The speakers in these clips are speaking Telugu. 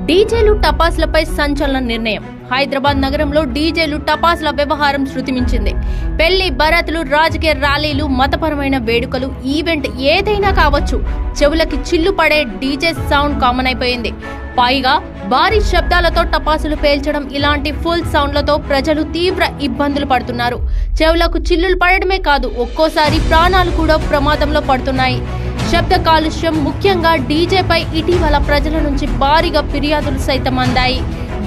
డీజేలు టపాసులపై సంచలన నిర్ణయం. హైదరాబాద్ నగరంలో డీజేలు టపాసుల వ్యవహారం శృతిమించింది. పెళ్లి, బరాతులు, రాజకీయ ర్యాలీలు, మతపరమైన వేడుకలు, ఈవెంట్ ఏదైనా కావచ్చు, చెవులకి చిల్లు పడే డీజే సౌండ్ కామన్ అయిపోయింది. పైగా భారీ శబ్దాలతో టపాసులు పేల్చడం, ఇలాంటి ఫుల్ సౌండ్లతో ప్రజలు తీవ్ర ఇబ్బందులు పడుతున్నారు. చెవులకు చిల్లులు పడడమే కాదు, ఒక్కోసారి ప్రాణాలు కూడా ప్రమాదంలో పడుతున్నాయి. శబ్ద కాలుష్యం, ముఖ్యంగా డీజేపై ఇటీవల ప్రజల నుంచి భారీగా ఫిర్యాదులు సైతం అందాయి.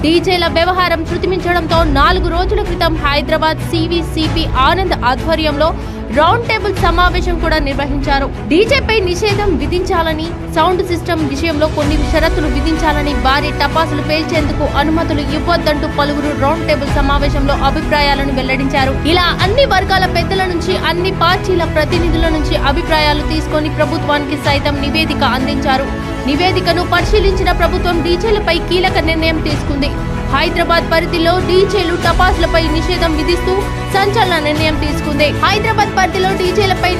డీజేల వ్యవహారం శృతిమించడంతో 4 రోజుల క్రితం హైదరాబాద్ సిపి ఆనంద్ ఆధ్వర్యంలో రౌండ్ టేబుల్ సమావేశం కూడా నిర్వహించారు. డీజేపై నిషేధం విధించాలని, సౌండ్ సిస్టమ్ విషయంలో కొన్ని షరతులు విధించాలని, భారీ టపాసులు పేల్చేందుకు అనుమతులు ఇవ్వొద్దంటూ పలువురు రౌండ్ టేబుల్ సమావేశంలో అభిప్రాయాలను వెల్లడించారు. ఇలా అన్ని వర్గాల పెద్దల నుంచి, అన్ని పార్టీల ప్రతినిధుల నుంచి అభిప్రాయాలు తీసుకొని ప్రభుత్వానికి సైతం నివేదిక అందించారు. నివేదికను పరిశీలించిన ప్రభుత్వం డీజేలపై కీలక నిర్ణయం తీసుకుంది. హైదరాబాద్ పరిధిలో డీజేలు, టపాసులపై నిషేధం విధిస్తూ సంచలన నిర్ణయం తీసుకుంది. హైదరాబాద్ పరిధిలో డీజేలపై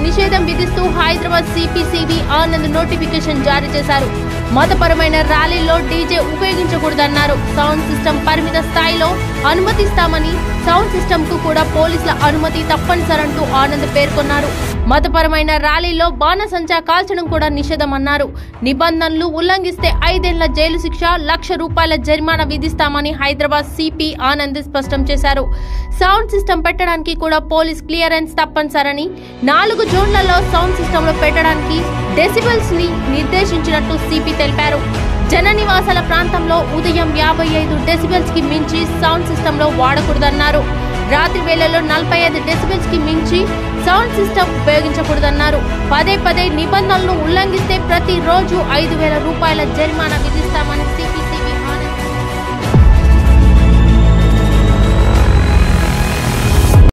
నిషేధం విధిస్తూ హైదరాబాద్ సిపి ఆనంద్ నోటిఫికేషన్ జారీ చేశారు. మతపరమైన ర్యాలీల్లో డీజే ఉపయోగించకూడదన్నారు. సౌండ్ సిస్టమ్ పరిమిత స్థాయిలో అనుమతిస్తామని, సౌండ్ సిస్టమ్ కు కూడా పోలీసుల అనుమతి తప్పనిసరంటూ ఆనంద్ పేర్కొన్నారు. మతపరమైన ర్యాలీల్లో బాణసంచా కాల్చడం కూడా నిషేధమన్నారు. నిబంధనలు ఉల్లంఘిస్తే 5 ఏళ్ల జైలు శిక్ష, ₹1,00,000 జరిమానా విధిస్తామని హైదరాబాద్ సిపి ఆనంద్ స్పష్టం చేశారు. సౌండ్ సిస్టమ్ పెట్టడానికి కూడా పోలీస్ క్లియరెన్స్ తప్పనిసరని, 4 జోన్లలో సౌండ్ సిస్టమ్ లో పెట్టడానికి డెసిబెల్స్ ని నిర్దేశించినట్టు సిపి తెలిపారు. జన నివాసాల ప్రాంతంలో ఉదయం 55 డెసిబెల్స్ కి మించి సౌండ్ సిస్టమ్ లో వాడకూడదన్నారు. రాత్రి వేళల్లో 45 డెసిబెల్స్ కి మించి సౌండ్ సిస్టమ్ ఉపయోగించకూడదన్నారు. పదే నిబంధనలను ఉల్లంఘిస్తే ప్రతిరోజు ₹5,000 జరిమానా విధిస్తామని